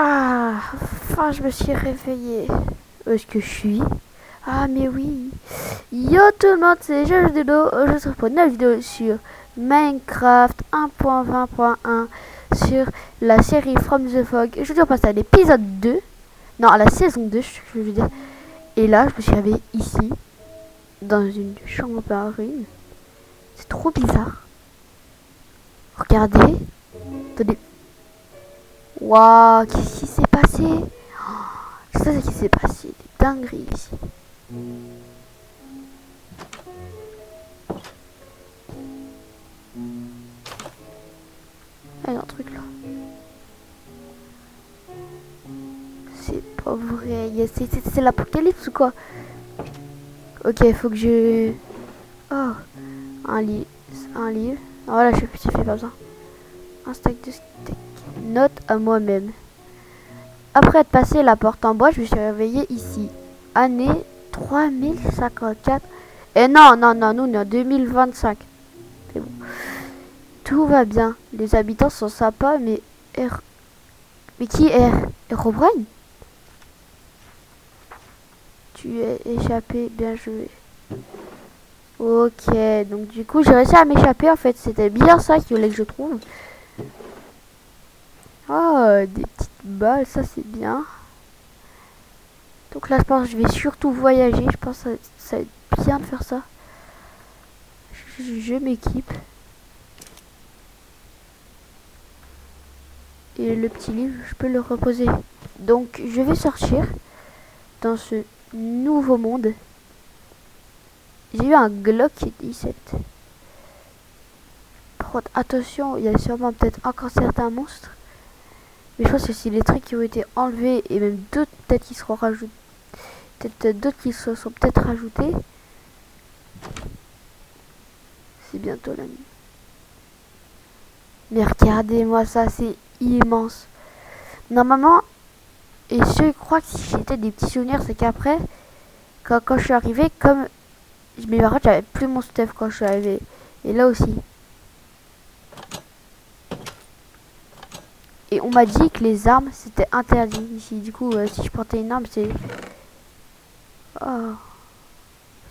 Ah, enfin je me suis réveillée. Où est-ce que je suis? Ah mais oui. Yo tout le monde, c'est Jojo Dodo. Aujourd'hui je se retrouve pour une nouvelle vidéo sur Minecraft 1.20.1 sur la série From the Fog. Aujourd'hui on passe à l'épisode 2. Non, à la saison 2, je veux dire. Et là, je me suis réveillée ici, dans une chambre en ruine. C'est trop bizarre. Regardez. Attendez. Waouh, qu'est-ce qui s'est passé? C'est ça qui s'est passé. Des dingueries ici. Ah, il y a un truc là. C'est pas vrai. C'est l'apocalypse ou quoi? Ok, il faut que je... Oh, un livre. Un livre. Ah, voilà, je sais fait pas ça. Un stack de steak. Note à moi-même. Après être passé la porte en bois, je me suis réveillée ici. Année 3054. Et non, nous on est en 2025. C'est bon. Tout va bien. Les habitants sont sympas, mais... Mais qui est Herobrine? Tu es échappé, bien joué. Ok, donc du coup j'ai réussi à m'échapper en fait. C'était bien ça qu'il voulait que je trouve. Oh, des petites balles, ça c'est bien. Donc là je pense que je vais surtout voyager. Je pense que ça va être bien de faire ça. Je m'équipe. Et le petit livre, je peux le reposer. Donc je vais sortir dans ce nouveau monde. J'ai eu un Glock 17. Par contre, attention, il y a sûrement peut-être encore certains monstres. Mais je pense que c'est les trucs qui ont été enlevés et même d'autres peut-être qui seront rajoutés. Peut-être d'autres qui se sont peut-être rajoutés. C'est bientôt la nuit. Mais regardez-moi ça, c'est immense. Normalement, et je crois que si j'étais des petits souvenirs, c'est qu'après, quand je suis arrivé, comme... Mais par contre, j'avais plus mon stuff quand je suis arrivé. Et là aussi. Et on m'a dit que les armes, c'était interdit ici. Du coup, si je portais une arme, c'est... Oh,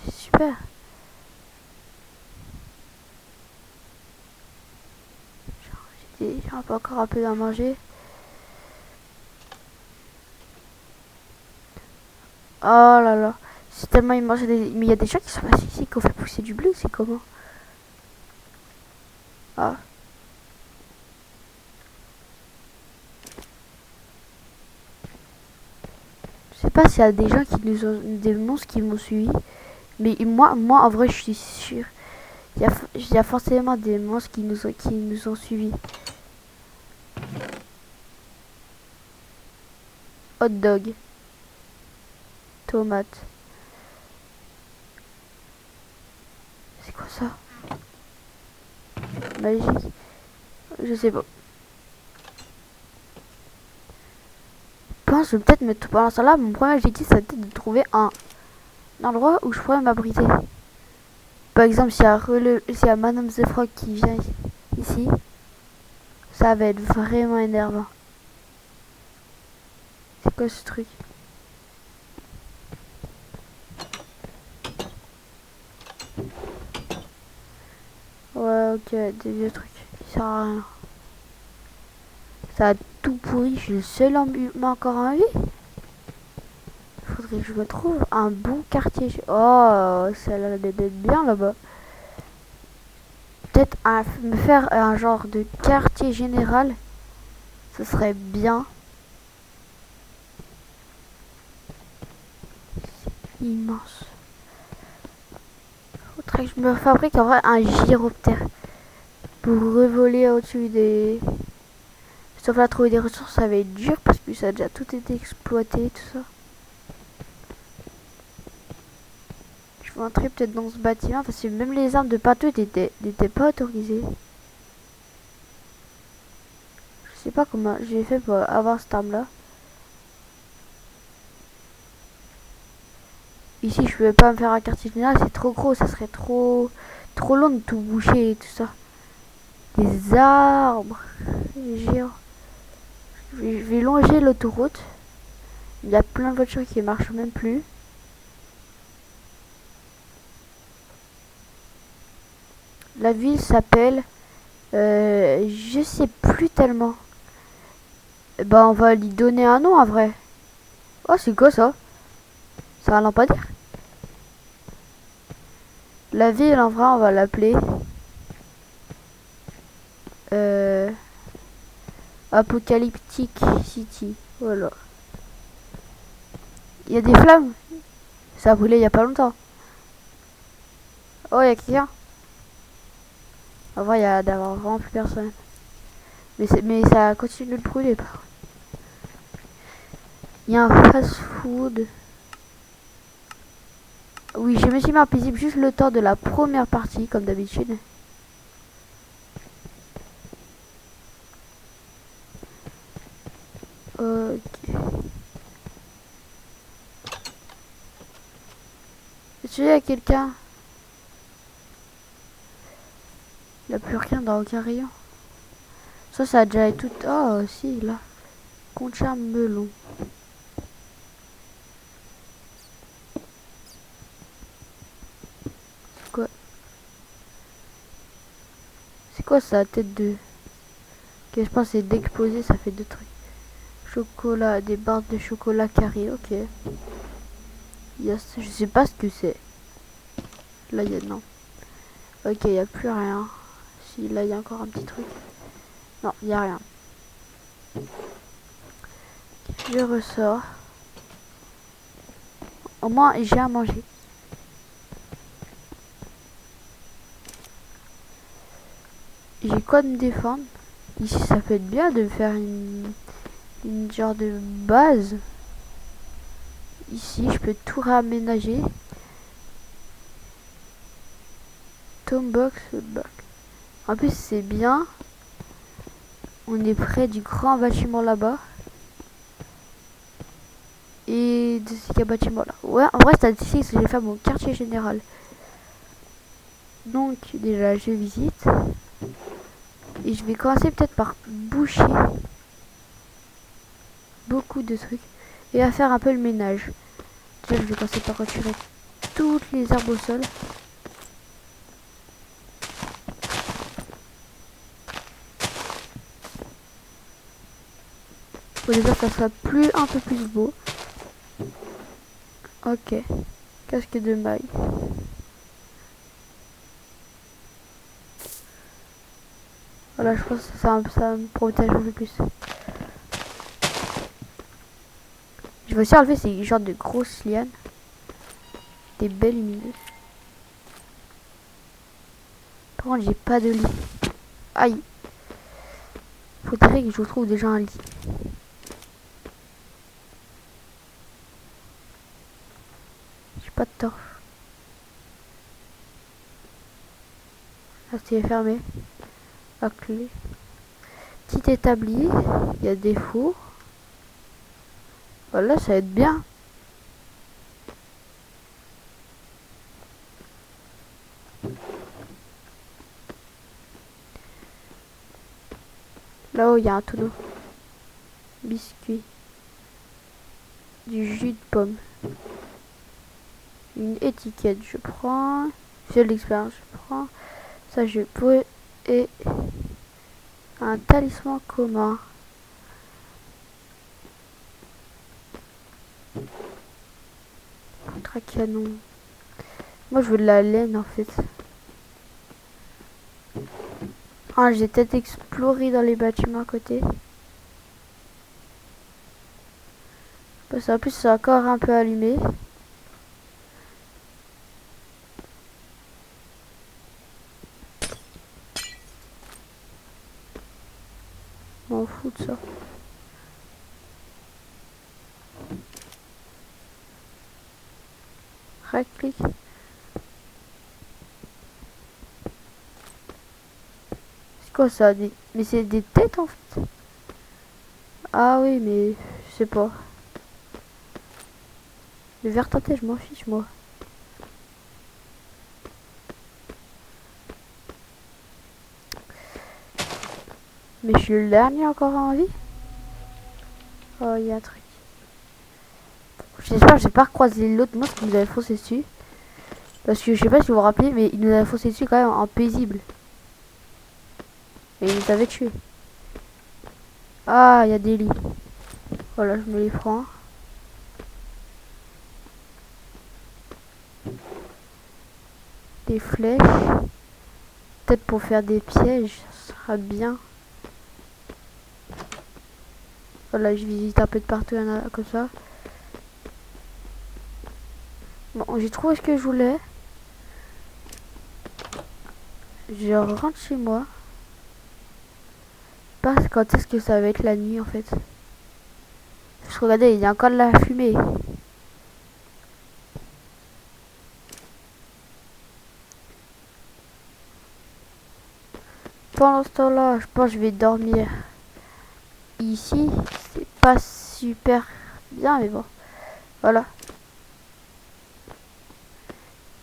c'est super. J'ai encore un peu à manger. Oh là là. C'est tellement immense. Mais il y a des gens qui sont passés ici, qui ont fait pousser du blé. C'est comment? Ah. Je sais pas s'il y a des gens qui nous ont... Des monstres qui m'ont suivi. Mais moi en vrai, je suis sûr. Il y a forcément des monstres qui nous ont suivis. Hot dog. Tomate. C'est quoi ça? Magique. Je sais pas. Je pense que je vais peut-être mettre pendant ça là. Mon premier objectif, ça va être de trouver un endroit où je pourrais m'abriter. Par exemple, s'il y a Madame the Frog qui vient ici, ça va être vraiment énervant. C'est quoi ce truc? Ouais, ok, des vieux trucs. Ça sert à rien. Ça a tout pourri. Je suis le seul humain encore en vie. Faudrait que je me trouve un bon quartier. Oh, ça a l'air d'être bien là-bas. Peut-être me faire un genre de quartier général. Ce serait bien. C'est immense. Faudrait que je me fabrique en vrai un gyroptère. Pour revoler au-dessus des... Sauf là, trouver des ressources, ça va être dur parce que ça a déjà tout été exploité, tout ça. Je vais entrer peut-être dans ce bâtiment parce que même les armes de pâteau n'étaient pas autorisées. Je sais pas comment j'ai fait pour avoir cette arme là. Ici je pouvais pas me faire un quartier général, c'est trop gros, ça serait trop long de tout boucher et tout ça. Des arbres géants. Je vais longer l'autoroute. Il y a plein de voitures qui marchent même plus. La ville s'appelle... je sais plus tellement. Bah on va lui donner un nom en vrai. Oh c'est quoi ça? C'est un lampadaire. La ville en vrai on va l'appeler... Apocalyptic City. Voilà. Il y a des flammes. Ça a brûlé il y a pas longtemps. Oh il y a quelqu'un. En vrai il y a d'avoir vraiment plus personne. Mais ça continue de brûler par contre. Il y a un fast food. Oui, je me suis mis en paisible juste le temps de la première partie, comme d'habitude. Ok. Est-ce qu'il y a quelqu'un? Il n'y a plus rien dans aucun rayon. Ça a déjà été tout... Oh, si, là. Concha melon. C'est quoi? C'est quoi ça, tête de... Ok, je pense que c'est d'exploser, ça fait deux trucs. Chocolat, des barres de chocolat carré, ok. Yes, je sais pas ce que c'est. Là, il y a... Non. Ok, il n'y a plus rien. Si, là, il y a encore un petit truc. Non, il n'y a rien. Je ressors. Au moins, j'ai à manger. J'ai quoi de me défendre? Ici, ça peut être bien de faire une genre de base. Ici, je peux tout réaménager. Tombox. En plus, c'est bien. On est près du grand bâtiment là-bas. Et de ce bâtiment là. Ouais, en vrai, c'est ici que je vais faire mon quartier général. Donc, déjà, je visite. Et je vais commencer peut-être par boucher beaucoup de trucs. Et à faire un peu le ménage. Déjà, je vais commencer par retirer toutes les herbes au sol. Pour déjà, ça sera un peu plus beau. Ok. Casque de maille. Voilà, je pense que ça me protège un peu plus. Je vais aussi enlever ces genres de grosses lianes. Des belles lumineuses. Par contre, j'ai pas de lit. Aïe. Faudrait que je trouve déjà un lit. J'ai pas de torche. Là, c'est fermé. La clé. Petit établi. Il y a des fours. Voilà, ça va être bien. Là-haut, il y a un tonneau. Biscuit. Du jus de pomme. Une étiquette, je prends. J'ai de l'expérience, je prends. Ça, je peux. Et un talisman commun. Un canon. Moi, je veux de la laine en fait. Ah, j'ai peut-être exploré dans les bâtiments à côté. Parce qu'en plus, c'est encore un peu allumé. M'en fous de ça. Right-click. C'est quoi ça? Mais c'est des têtes en fait. Ah oui, mais je sais pas. Le vert teinté, je m'en fiche moi. Mais je suis le dernier encore en vie. Oh, il y a un truc. J'espère que j'ai pas recroisé l'autre monstre qui nous avait foncé dessus. Parce que je sais pas si vous vous rappelez, mais il nous avait foncé dessus quand même en paisible. Et il nous avait tué. Ah, il y a des lits. Voilà, je me les prends. Des flèches. Peut-être pour faire des pièges, ça sera bien. Voilà, je visite un peu de partout, il y en a comme ça. Bon, j'ai trouvé ce que je voulais. Je rentre chez moi. Parce quand est-ce que ça va être la nuit en fait. Je regardais, il y a encore de la fumée. Pendant ce temps-là, je pense que je vais dormir ici. C'est pas super bien, mais bon. Voilà.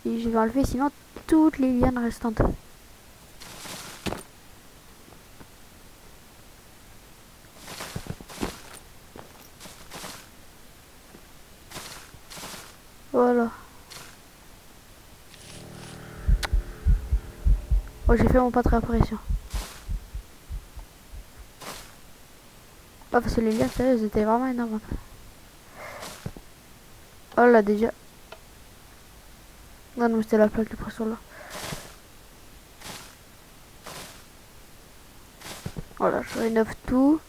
Et je vais enlever sinon toutes les lianes restantes. Voilà. Oh, j'ai fait mon pas de réapparition. Oh, parce que les lianes, sérieux, elles étaient vraiment énormes. Oh là, déjà. Non, non, c'était la plaque de pression là. Voilà, je rénove tout.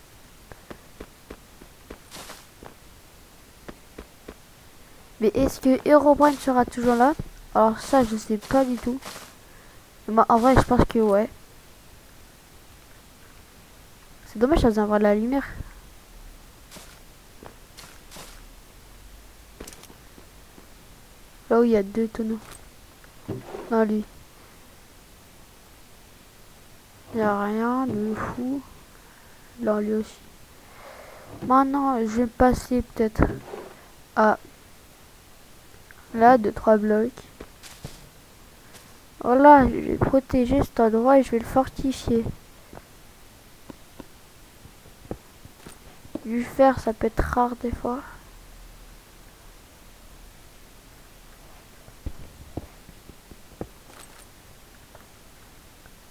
Mais est-ce que Herobrine sera toujours là? Alors ça, je sais pas du tout. Mais moi, en vrai, je pense que ouais. C'est dommage, ça vient avoir de la lumière. Là où il y a 2 tonneaux. Non, lui. Il n'y a rien de fou. Là, lui aussi. Maintenant, je vais passer peut-être à là, 2-3 blocs. Voilà, je vais protéger cet endroit et je vais le fortifier. Du fer, ça peut être rare des fois.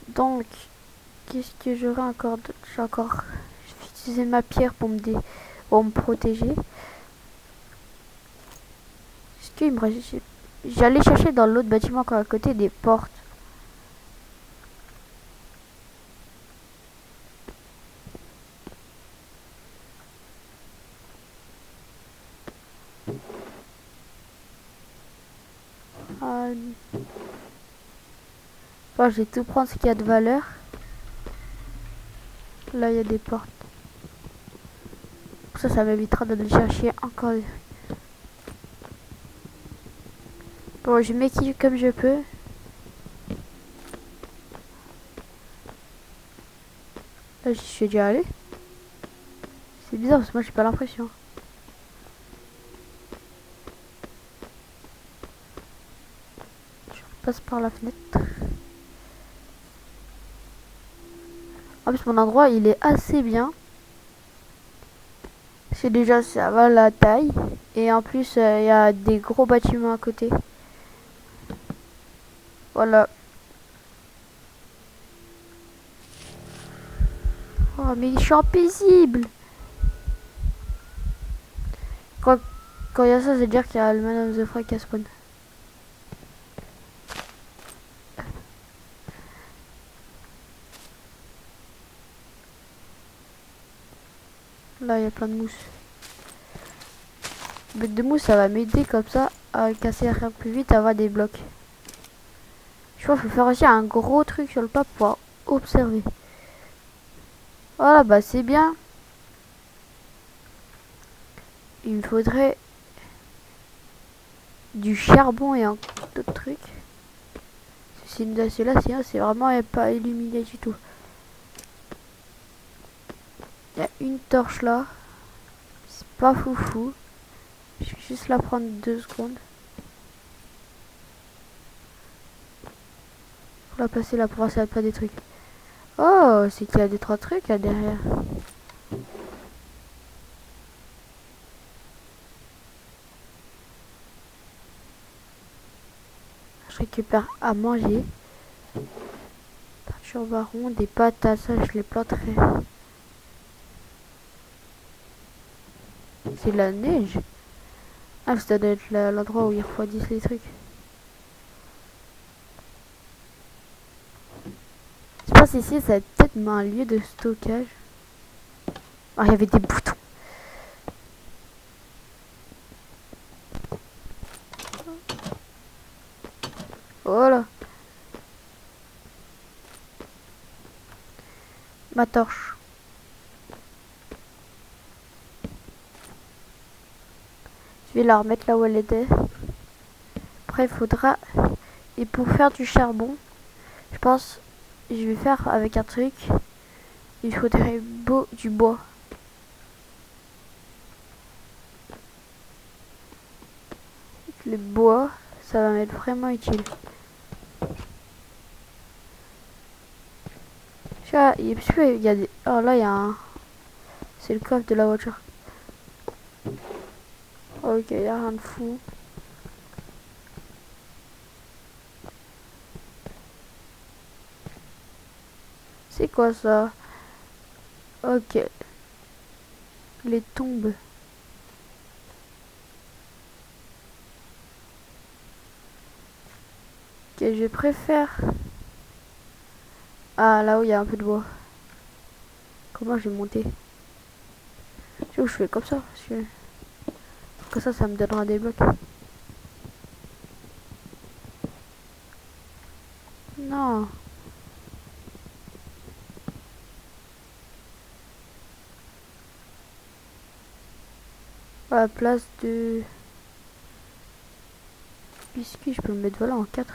Donc, qu'est-ce que j'aurai encore d'autre? Je vais utiliser ma pierre pour me protéger. Est-ce qu'il me reste... J'allais chercher dans l'autre bâtiment encore à côté des portes. Enfin, je vais tout prendre ce qu'il y a de valeur. Là, il y a des portes. Ça m'évitera de chercher encore. Bon, je m'équipe comme je peux. Là, j'y suis déjà allé. C'est bizarre parce que moi, j'ai pas l'impression. Je passe par la fenêtre. En plus, mon endroit, il est assez bien. C'est déjà, ça va la taille. Et en plus, il y a des gros bâtiments à côté. Voilà. Oh, mais je suis paisible. Quand il y a ça, c'est dire qu'il y a le Man of the Fry qui a spawn. Là, il y a plein de mousse. Le but de mousse, ça va m'aider comme ça à casser rien plus vite, à avoir des blocs. Je crois qu'il faut faire aussi un gros truc sur le pas pour pouvoir observer. Voilà, bah c'est bien. Il me faudrait du charbon et un d'autres trucs. Celui-là, sinon c'est vraiment pas illuminé du tout. Il y a une torche là. C'est pas foufou. Je vais juste la prendre 2 secondes. Pour la passer là pour voir si elle a pas des trucs. Oh, c'est qu'il y a des 3 trucs là derrière. Je récupère à manger. Peinture baron, des patates, ça je les planterai. C'est de la neige. Ah, ça doit être l'endroit où ils refroidissent les trucs. Je pense ici, ça va être peut-être un lieu de stockage. Ah, il y avait des boutons. Voilà. Ma torche. Je vais la remettre là où elle était. Après, il faudra... Et pour faire du charbon, je pense... Je vais faire avec un truc. Il faudrait du bois. Le bois, ça va m'être vraiment utile. Il y a des... Oh là, il y a un... C'est le coffre de la voiture. Ok, il n'y a rien de fou. C'est quoi ça? Ok. Les tombes. Ok, je préfère... Ah, là où il y a un peu de bois. Comment je vais monter? Je fais comme ça. Parce que... Comme ça me donnera des blocs. Non. À la place de... Biscuit, je peux le mettre voilà en 4.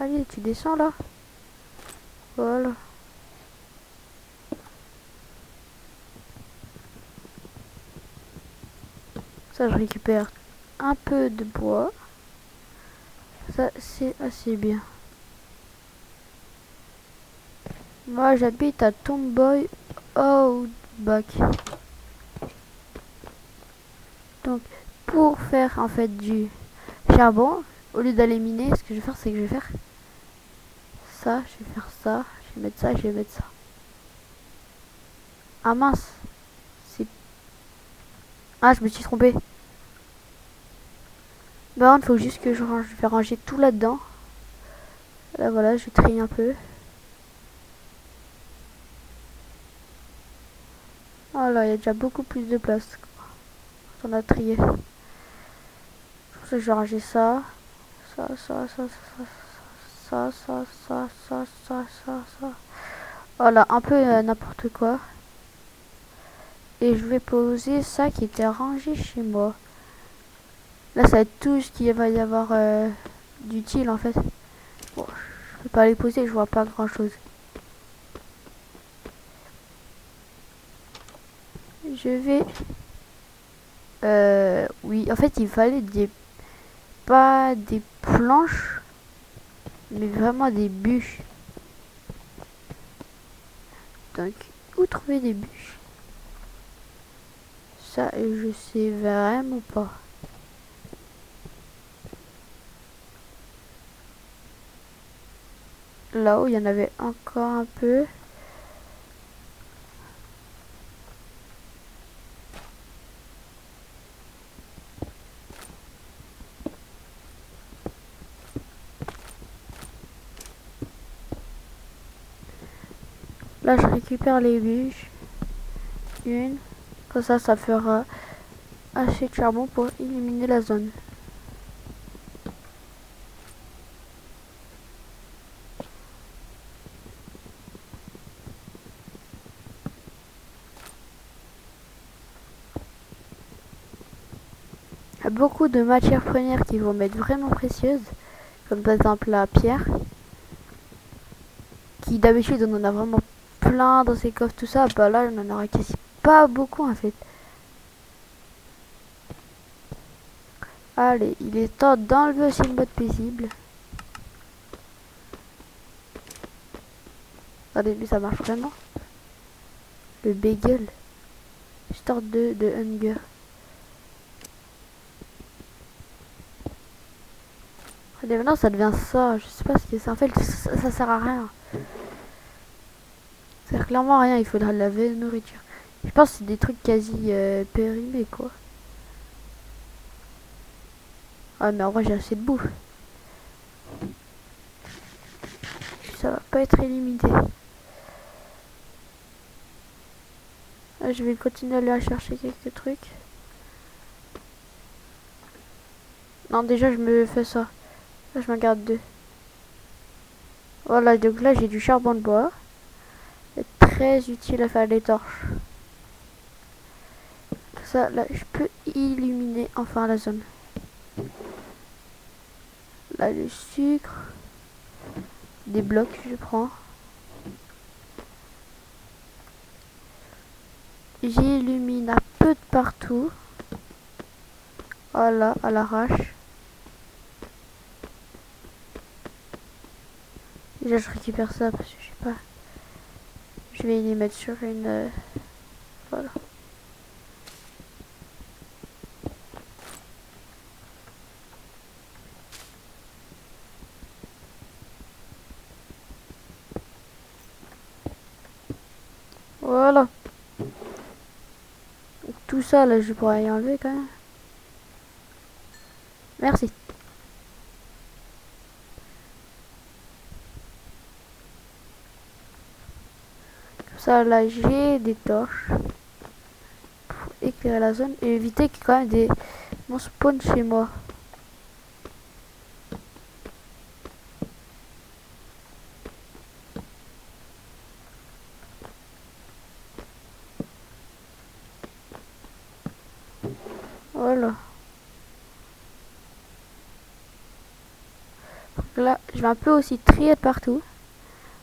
Allez, tu descends là. Voilà. Ça, je récupère un peu de bois. Ça, c'est assez bien. Moi, j'habite à Tomboy Outback. Donc, pour faire en fait du charbon, au lieu d'aller miner, ce que je vais faire, c'est que je vais faire ça, je vais faire ça, je vais mettre ça, je vais mettre ça. Ah mince, c'est... Ah, je me suis trompé. Bah, il faut juste que je range, je vais ranger tout là-dedans. Là, voilà, je trie un peu. Voilà, il y a déjà beaucoup plus de place. On a trié. Pour ça, je vais ranger ça. Ça, ça, ça, ça, ça, ça, ça, ça, ça, ça, ça. Voilà, un peu n'importe quoi. Et je vais poser ça qui était rangé chez moi. Là, ça va être tout ce qu'il va y avoir d'utile en fait. Bon, je peux pas les poser, je vois pas grand chose. Je vais... oui, en fait, il fallait des... Pas des planches, mais vraiment des bûches. Donc, où trouver des bûches? Ça, je sais vraiment pas. Là-haut, il y en avait encore un peu. Là, je récupère les bûches. Une. Comme ça fera assez de charbon pour illuminer la zone. Il y a beaucoup de matières premières qui vont m'être vraiment précieuses. Comme par exemple la pierre. Qui d'habitude on en a vraiment plein dans ces coffres, tout ça. Bah là, on en aura quasi pas beaucoup en fait. Allez, il est temps d'enlever aussi le mode paisible. Attendez, mais ça marche vraiment. Le bagel. Start de hunger. Et maintenant ça devient ça. Je sais pas ce que c'est. En fait, ça sert à rien. Ça sert clairement à rien. Il faudra de la nourriture. Je pense que c'est des trucs quasi périmés quoi. Ah mais en vrai j'ai assez de bouffe. Ça va pas être illimité. Là, je vais continuer à aller chercher quelques trucs. Non déjà je me fais ça. Là je m'en garde 2. Voilà, donc là j'ai du charbon de bois. C'est très utile à faire des torches. Ça là je peux illuminer enfin la zone. Là le sucre. Des blocs je prends. J'illumine un peu de partout. Voilà, à l'arrache. Déjà je récupère ça parce que je sais pas. Je vais les mettre sur une... voilà. Voilà. Donc, tout ça là je pourrais y enlever quand même. Merci. Comme ça là j'ai des torches. Pour éclairer la zone et éviter qu'il y ait quand même des... mon spawn chez moi. Voilà. Donc là, je vais un peu aussi trier de partout.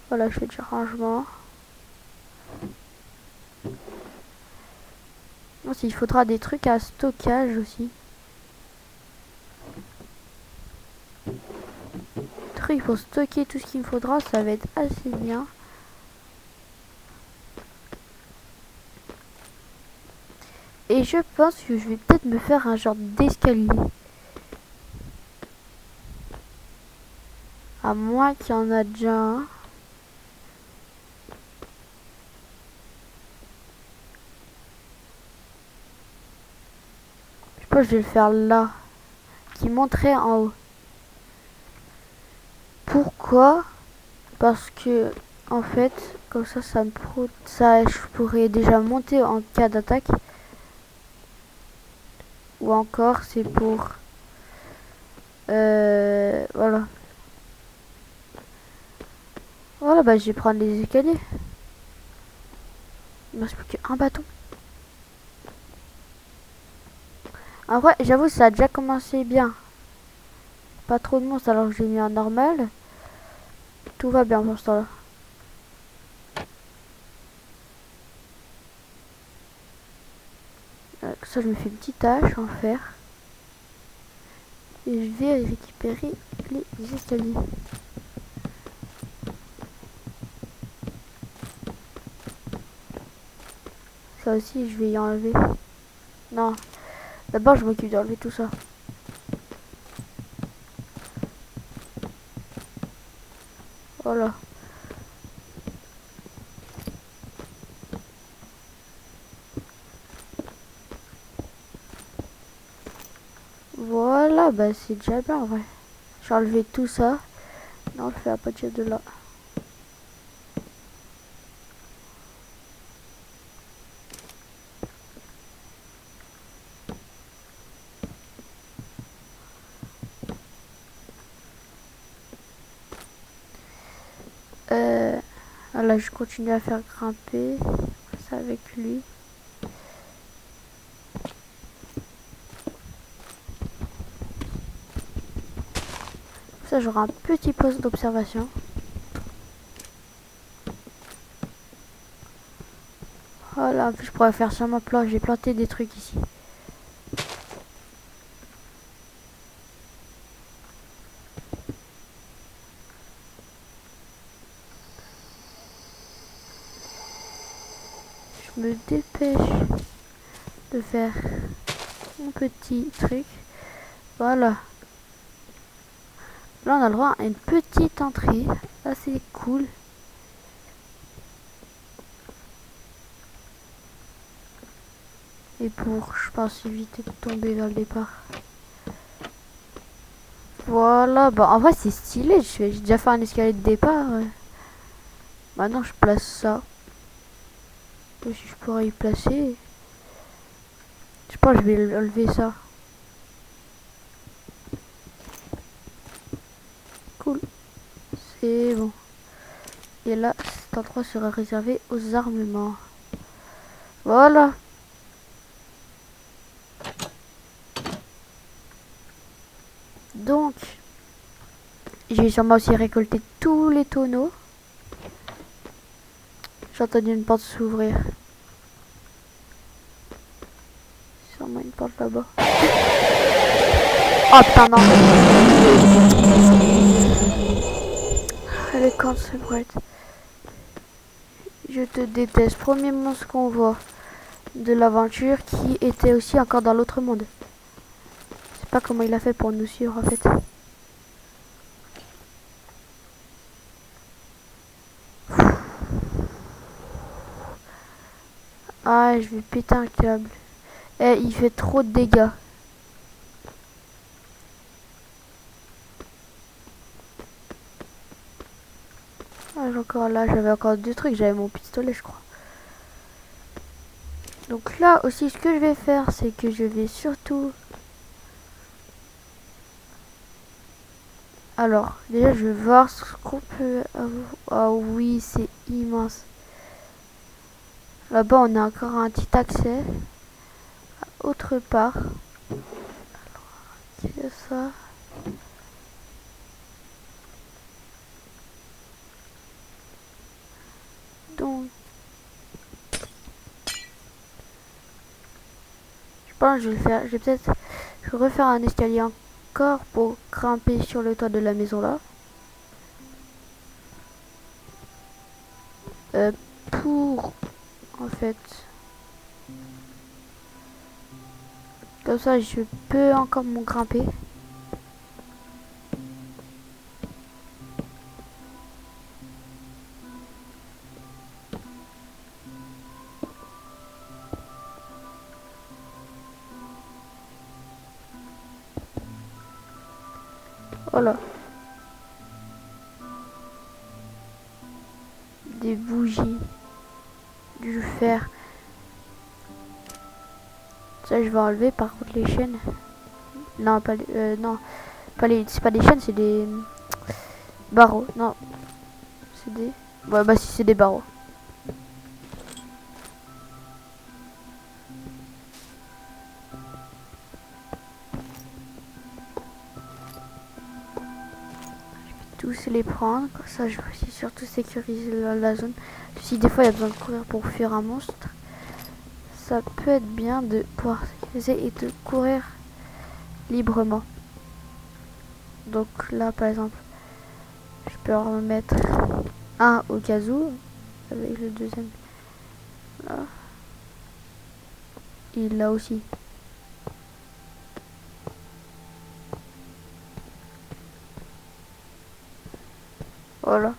Voilà, je fais du rangement. Ensuite, il faudra des trucs à stockage aussi. Trucs pour stocker tout ce qu'il me faudra, ça va être assez bien. Et je pense que je vais peut-être me faire un genre d'escalier. À moins qu'il y en a déjà un. Je pense que je vais le faire là. Qui monterait en haut. Pourquoi? Parce que, en fait, comme ça me ça, je pourrais déjà monter en cas d'attaque. Ou encore, c'est pour... voilà. Voilà, bah je vais prendre les escaliers. Il me reste plus qu'un bâton. En vrai, j'avoue, ça a déjà commencé bien. Pas trop de monstres alors que j'ai mis un normal. Tout va bien pour ce temps-là. Ça, je me fais une petite tâche en fer. Et je vais récupérer les escaliers. Ça aussi, je vais y enlever. Non. D'abord, je m'occupe d'enlever tout ça. Voilà. Voilà, bah c'est déjà bien en vrai. J'ai enlevé tout ça. Non, on le fait à partir de là. Voilà, je continue à faire grimper. Ça avec lui. Ça, j'aurai un petit poste d'observation. Voilà, en plus je pourrais faire sur ma plage. J'ai planté des trucs ici. Je me dépêche de faire mon petit truc. Voilà. Là, on a le droit à une petite entrée. Là, c'est cool. Et pour, je pense, éviter de tomber vers le départ. Voilà, bah en vrai c'est stylé, j'ai déjà fait un escalier de départ. Maintenant je place ça. Et si je pourrais y placer. Je pense que je vais enlever ça. Cool. C'est bon. Et là, cet endroit sera réservé aux armements. Voilà. Donc, j'ai sûrement aussi récolté tous les tonneaux. J'ai entendu une porte s'ouvrir. Sûrement une porte là-bas. Oh putain, non. Le camp se brûle. Je te déteste. Premier monstre qu'on voit de l'aventure qui était aussi encore dans l'autre monde. Je sais pas comment il a fait pour nous suivre en fait. Ah, je vais péter un câble. Eh, il fait trop de dégâts. Ah, j'avais encore deux trucs. J'avais mon pistolet, je crois. Donc là aussi, ce que je vais faire, c'est que je vais surtout... Alors, déjà, je vais voir ce qu'on peut avoir. Ah oui, c'est immense. Là-bas, on a encore un petit accès. Autre part. C'est ça. Donc, je pense que je vais le faire. Je vais peut-être refaire un escalier encore pour grimper sur le toit de la maison là. Pour en fait, comme ça, je peux encore m'en grimper. Voilà. Des bougies. Du fer. Ça, je vais enlever. Par contre, les chaînes. Non, pas les... non. Pas les... C'est pas des chaînes, c'est des... barreaux. Non. C'est des... Ouais, bah si, c'est des barreaux. Tous les prendre, comme ça je vais aussi surtout sécuriser la zone. Si des fois il y a besoin de courir pour fuir un monstre, ça peut être bien de pouvoir sécuriser et de courir librement. Donc là par exemple, je peux en remettre un au cas où, avec le deuxième là. Et là aussi. Voilà.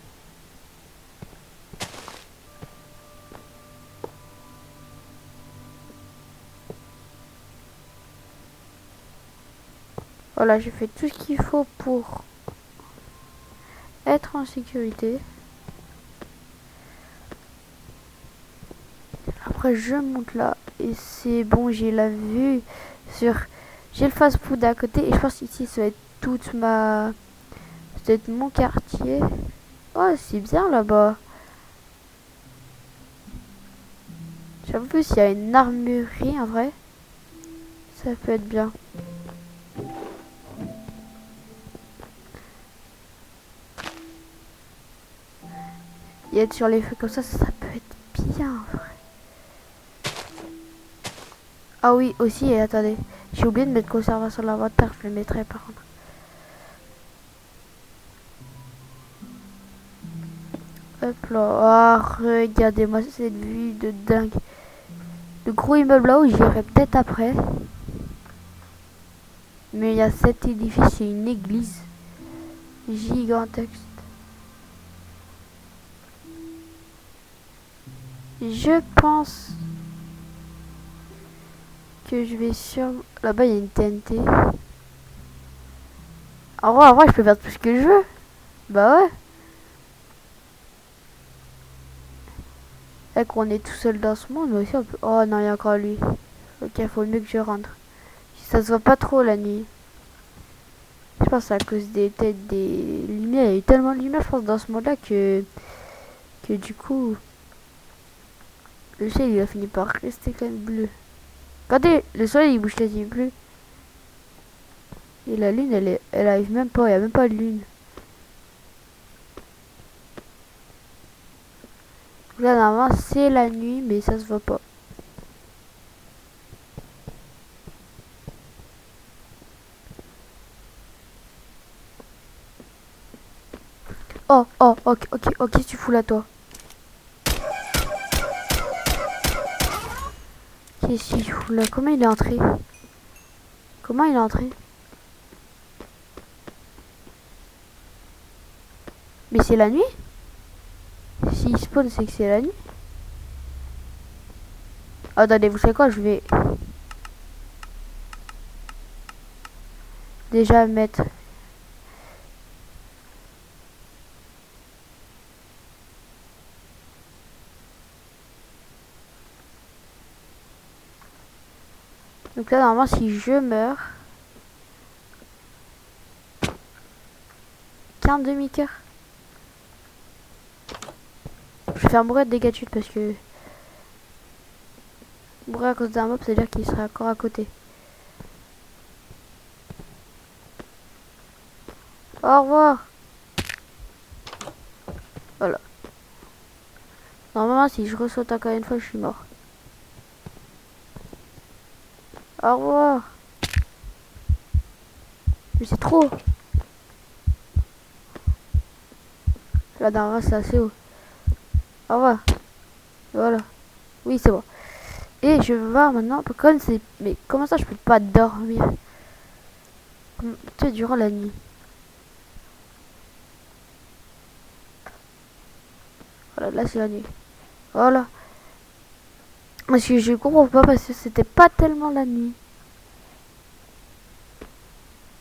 Voilà, j'ai fait tout ce qu'il faut pour être en sécurité. Après, je monte là et c'est bon, j'ai la vue sur... J'ai le fast-food à côté et je pense qu'ici, ça va être toute ma... Ça va être mon quartier. Oh, c'est bien là-bas. J'avoue, s'il y a une armurerie, en vrai, ça peut être bien. Et être sur les feux comme ça peut être bien, en vrai. Ah oui, aussi, et attendez. J'ai oublié de mettre conservation de l'inventaire, je le mettrai par contre. Hop là. Ah, regardez-moi cette vue de dingue. Le gros immeuble là où j'irai peut-être après. Mais il y a cet édifice, c'est une église. Gigantesque. Je pense que je vais sur... Là-bas, il y a une TNT. En vrai, je peux faire tout ce que je veux. Bah ouais. Et qu'on est tout seul dans ce monde, mais aussi on peut... Oh non, il y a encore lui. Ok, faut mieux que je rentre. Ça se voit pas trop la nuit. Je pense à cause des têtes, des lumières. Il y a eu tellement de lumière, je pense, dans ce monde-là que du coup... Le ciel, il a fini par rester quand même bleu. Regardez, le soleil, il bouge quasiment plus. Et la lune, elle arrive même pas. Il n'y a même pas de lune. Là, normalement, c'est la nuit, mais ça se voit pas. Oh, oh, ok, ok, ok, qu'est-ce que tu fous là, toi? Qu'est-ce qu'il fout là? Comment il est entré? Comment il est entré? Mais c'est la nuit? S'il spawn, c'est que c'est la nuit. Oh, attendez, vous savez quoi? Je vais déjà mettre... Donc là, normalement, si je meurs... Qu'un demi-cœur. Je vais faire mourir de dégâts de chute parce que... Mourir à cause d'un mob, c'est-à-dire qu'il sera encore à côté. Au revoir. Voilà. Normalement, si je ressaute encore une fois, je suis mort. Au revoir. Mais c'est trop. La dernière, c'est assez haut. Au revoir. Voilà. Oui, c'est bon. Et je vais voir maintenant. Comme c'est... Mais comment ça, je peux pas dormir? Tu sais, durant la nuit. Voilà, là, c'est la nuit. Voilà. Parce que je comprends pas parce que c'était pas tellement la nuit.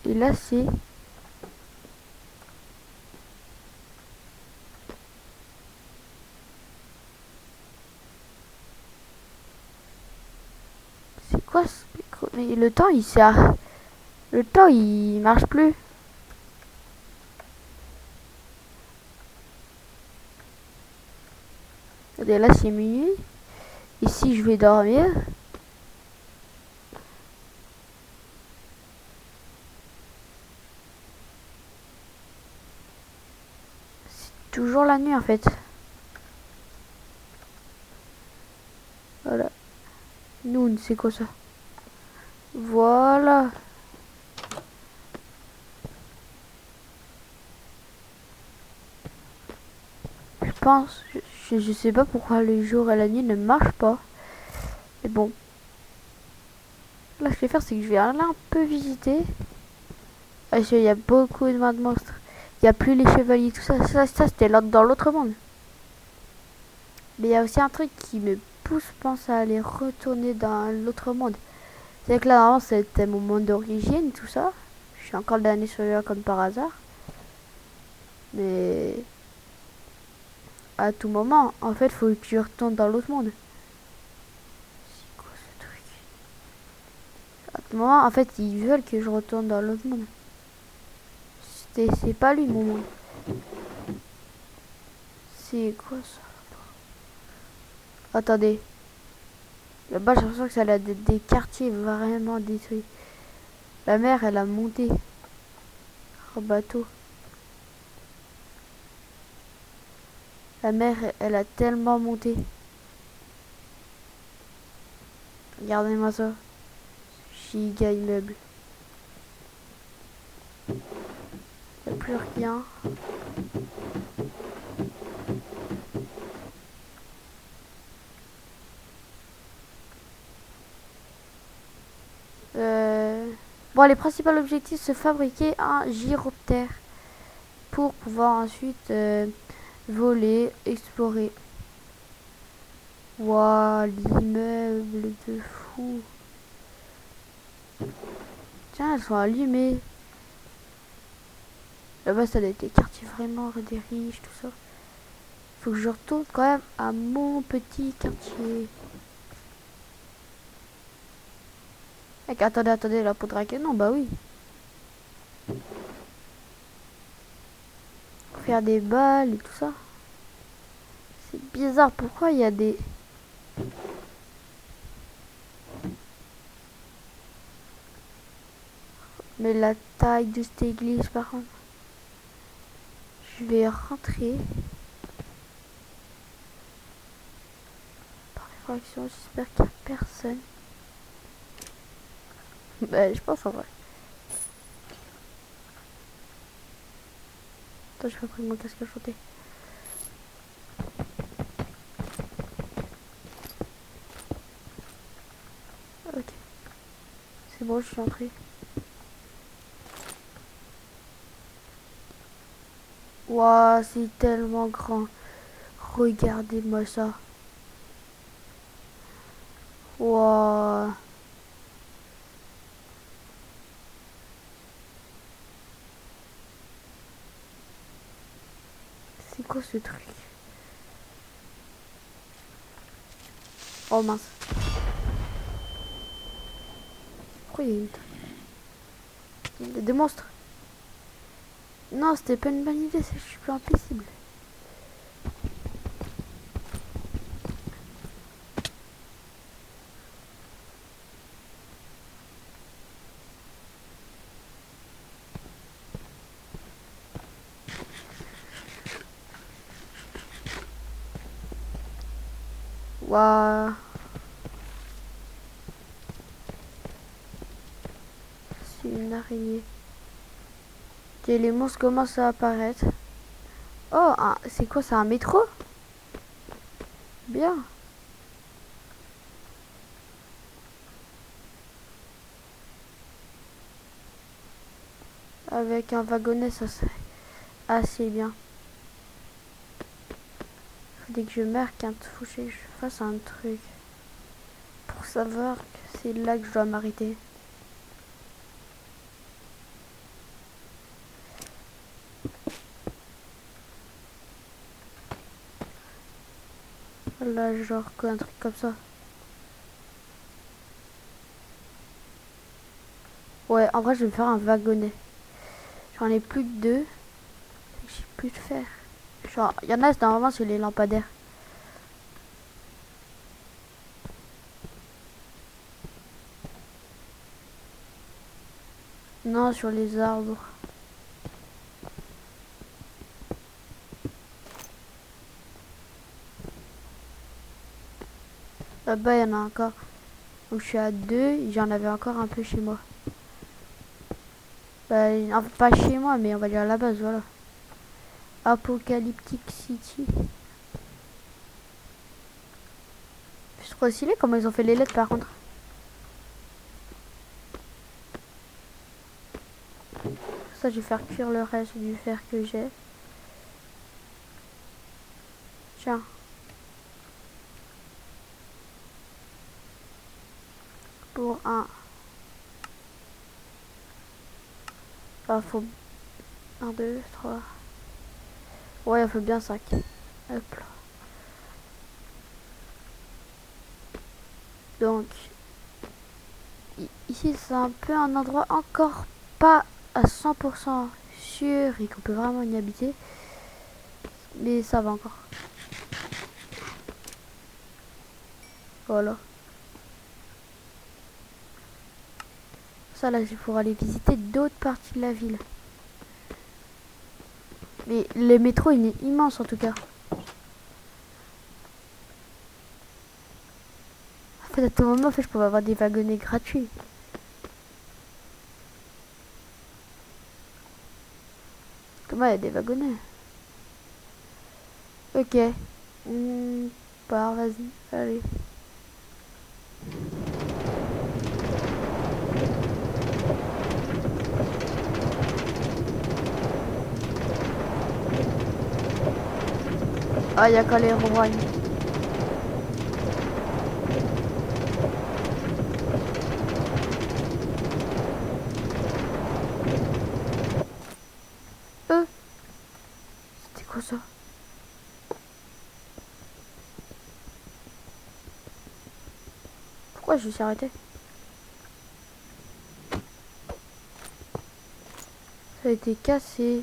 Et là, c'est... C'est quoi ce... Mais le temps, il sert... Le temps, il marche plus. Regardez, là, c'est minuit. Ici, je vais dormir. C'est toujours la nuit, en fait. Voilà. Noon, c'est quoi ça? Voilà. Je pense... Je sais pas pourquoi le jour et la nuit ne marchent pas. Mais bon. Là, ce que je vais faire, c'est que je vais aller un peu visiter. Parce qu'il y a beaucoup de monstres. Il n'y a plus les chevaliers, tout ça. Ça c'était dans l'autre monde. Mais il y a aussi un truc qui me pousse, je pense, à aller retourner dans l'autre monde. C'est que là, normalement, c'était mon monde d'origine, tout ça. Je suis encore dernier survivant comme par hasard. Mais... à tout moment, en fait, faut que je retourne dans l'autre monde. C'est quoi ce truc? À tout moment, en fait, ils veulent que je retourne dans l'autre monde. C'est pas lui, mon monde. C'est quoi ça? Attendez. Là-bas, j'ai l'impression que ça a des quartiers vraiment détruits. La mer, elle a monté. En bateau. La mer, elle a tellement monté. Regardez-moi ça. Giga immeuble. Il n'y a plus rien. Bon, les principaux objectifs, se fabriquer un gyroptère. pour pouvoir ensuite voler, explorer. Waouh, l'immeuble de fou. Tiens, elles sont allumées. Là-bas, ça a été quartier vraiment des riches, tout ça. Faut que je retourne quand même à mon petit quartier. Mec, attendez, la poudre à canon, bah oui. Faut faire des balles et tout ça. C'est bizarre, pourquoi il y a des... Mais la taille de cette église, par contre. Je vais rentrer. Par effraction, j'espère qu'il n'y a personne. Bah, je pense en vrai. Attends, j'ai pas pris mon casque à chanter. Ok. C'est bon, je suis entrée. Waouh, c'est tellement grand. Regardez-moi ça. Waouh. C'est quoi ce truc? Oh mince. Pourquoi il y a des monstres? Non, c'était pas une bonne idée, je suis plus impossible. Waouh. C'est une araignée. Ok, les monstres commencent à apparaître. Oh, c'est quoi, c'est un métro? Bien. Avec un wagonnet, ça serait assez bien. Dès que je marque un toucher, que je fasse un truc. Pour savoir que c'est là que je dois m'arrêter. Là, genre, quoi, un truc comme ça. Ouais, en vrai, je vais me faire un wagonnet. J'en ai plus que 2. J'ai plus de fer. Genre, il y en a, c'est normalement sur les lampadaires. Non, sur les arbres. Là-bas, il y en a encore. Donc, je suis à 2. J'en avais encore un peu chez moi. Bah, pas chez moi, mais on va dire à la base, voilà. Apocalyptic City. C'est trop stylé comment ils ont fait les lettres par contre. Ça, je vais faire cuire le reste du fer que j'ai. Tiens. Pour un. Ah, faut. 1, 2, 3. Ouais, il faut bien 5. Hop là. Donc. Ici, c'est un peu un endroit encore pas à 100% sûr et qu'on peut vraiment y habiter. Mais ça va encore. Voilà. Ça là, c'est pour aller visiter d'autres parties de la ville. Mais le métro, il est immense en tout cas. En fait, à tout moment, en fait, je pourrais avoir des wagonnets gratuits. Comment il y a des wagonnets? Ok. Part, vas-y. Allez. Ah, il y a qu'à les rejoindre. C'était quoi ça? Pourquoi je me suis arrêté? Ça a été cassé.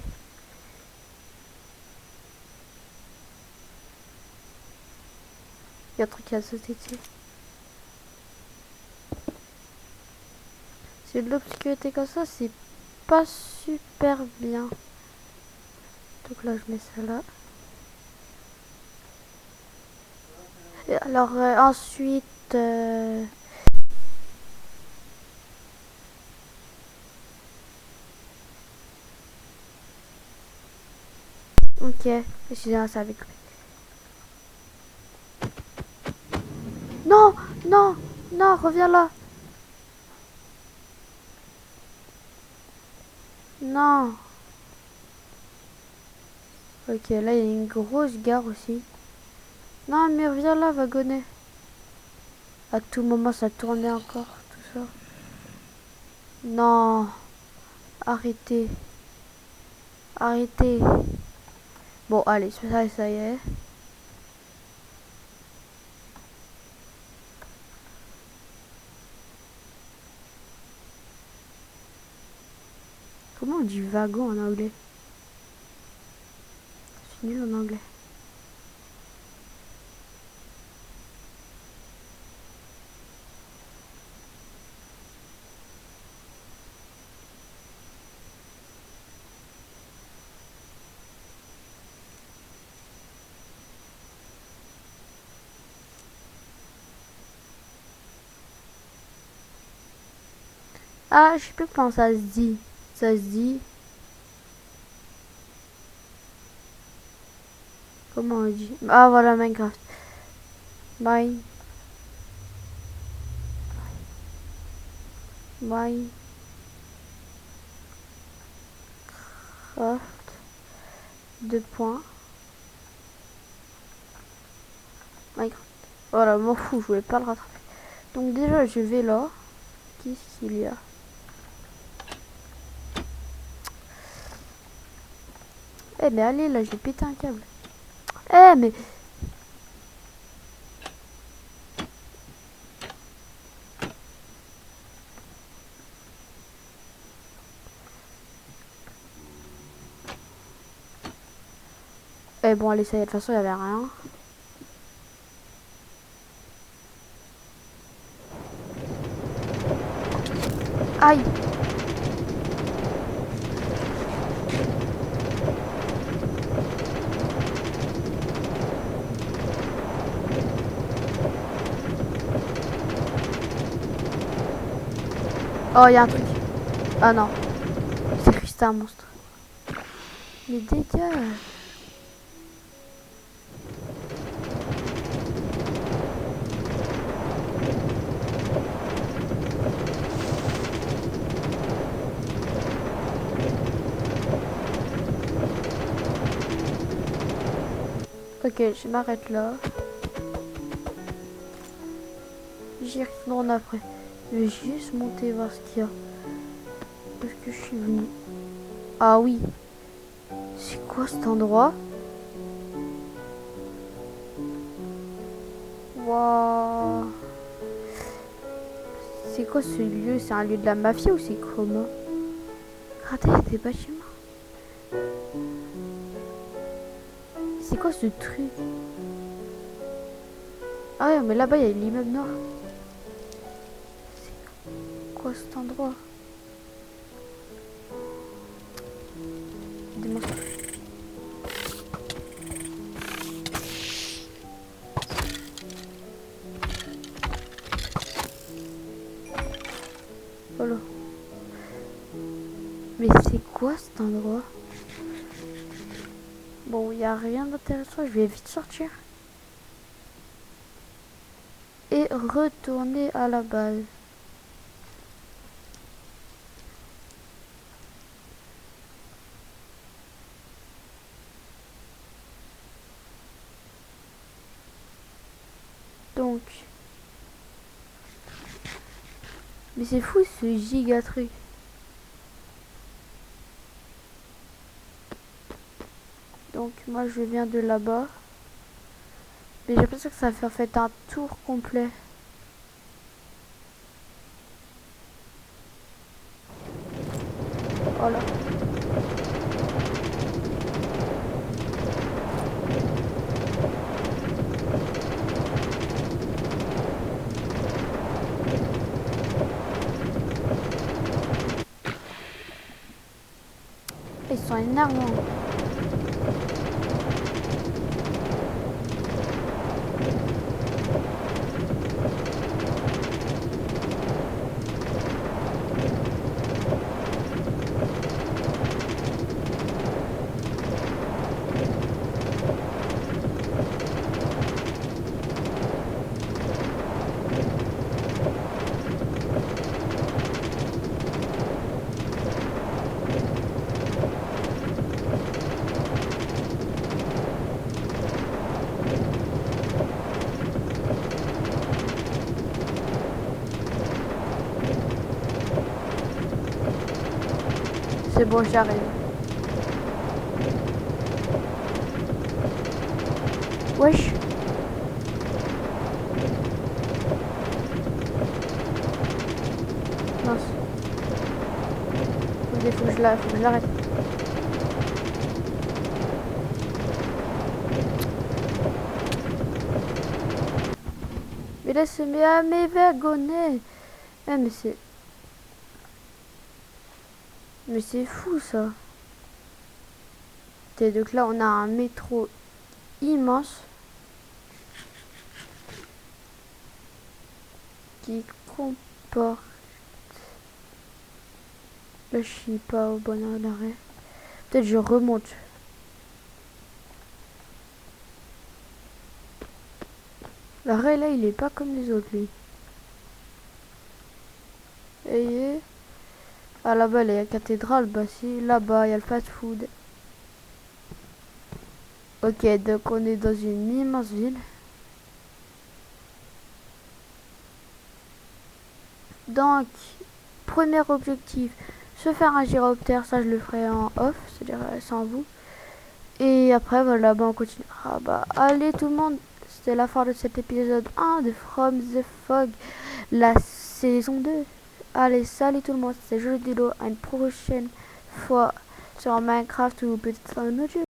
Il y a un truc qui a sauté dessus. C'est de l'obscurité comme ça, c'est pas super bien. Donc là, je mets ça là. Et alors, ensuite... Ok, excusez-moi, ça avait coupé. Non, non, non, reviens là. Non. Ok, là, il y a une grosse gare aussi. Non, mais reviens là, wagonnet. À tout moment, ça tournait encore, tout ça. Non. Arrêtez. Arrêtez. Bon, allez, ça y est. Comment on dit wagon en anglais? Je suis nul en anglais. Ah, je sais plus comment ça se dit. Ça se dit... Comment on dit? Ah, voilà, Minecraft. Minecraft. Deux points. Minecraft. Voilà, m'en fous, je voulais pas le rattraper. Donc déjà, je vais là. Qu'est-ce qu'il y a? Eh, mais allez, là, j'ai pété un câble. Eh, mais... Eh, bon, allez, ça y est, de toute façon, il y avait rien. Aïe! Oh, il y a un truc. Ah non. C'est cru que c'était un monstre. Mais dégage. Ok, je m'arrête là. J'y retourne après. Je vais juste monter voir ce qu'il y a. Où est-ce que je suis venu? Ah oui. C'est quoi cet endroit? Waouh. C'est quoi ce lieu? C'est un lieu de la mafia ou c'est comment? Regardez, il y a des bâtiments. C'est quoi ce truc? Ah ouais, mais là-bas, il y a l'immeuble noir. C'est quoi cet endroit? Des monstres. Oh là. Mais c'est quoi cet endroit? Bon, il n'y a rien d'intéressant. Je vais vite sortir. Et retourner à la base. Mais c'est fou ce giga truc. Donc moi je viens de là-bas. Mais j'ai l'impression que ça fait en fait un tour complet. Voilà. Ils sont énormes. C'est bon, j'arrive. Wesh. Mince. Faut que je l'arrête. Mais laisse-moi à mes wagonnets. Ah, mais c'est... Mais c'est fou ça. Et donc là on a un métro immense qui comporte... Là je suis pas au bon arrêt. Peut-être je remonte. L'arrêt là il est pas comme les autres lui. Et ah là-bas il y a la cathédrale, bah si, là-bas il y a le fast food. Ok, donc on est dans une immense ville. Donc, premier objectif, se faire un gyroptère, ça je le ferai en off, c'est-à-dire sans vous. Et après, voilà, bah on continue. Ah bah, allez tout le monde, c'était la fin de cet épisode 1 de From the Fog, la saison 2. Allez, salut tout le monde, c'était Jodilo, à une prochaine fois sur Minecraft ou peut-être un autre jeu.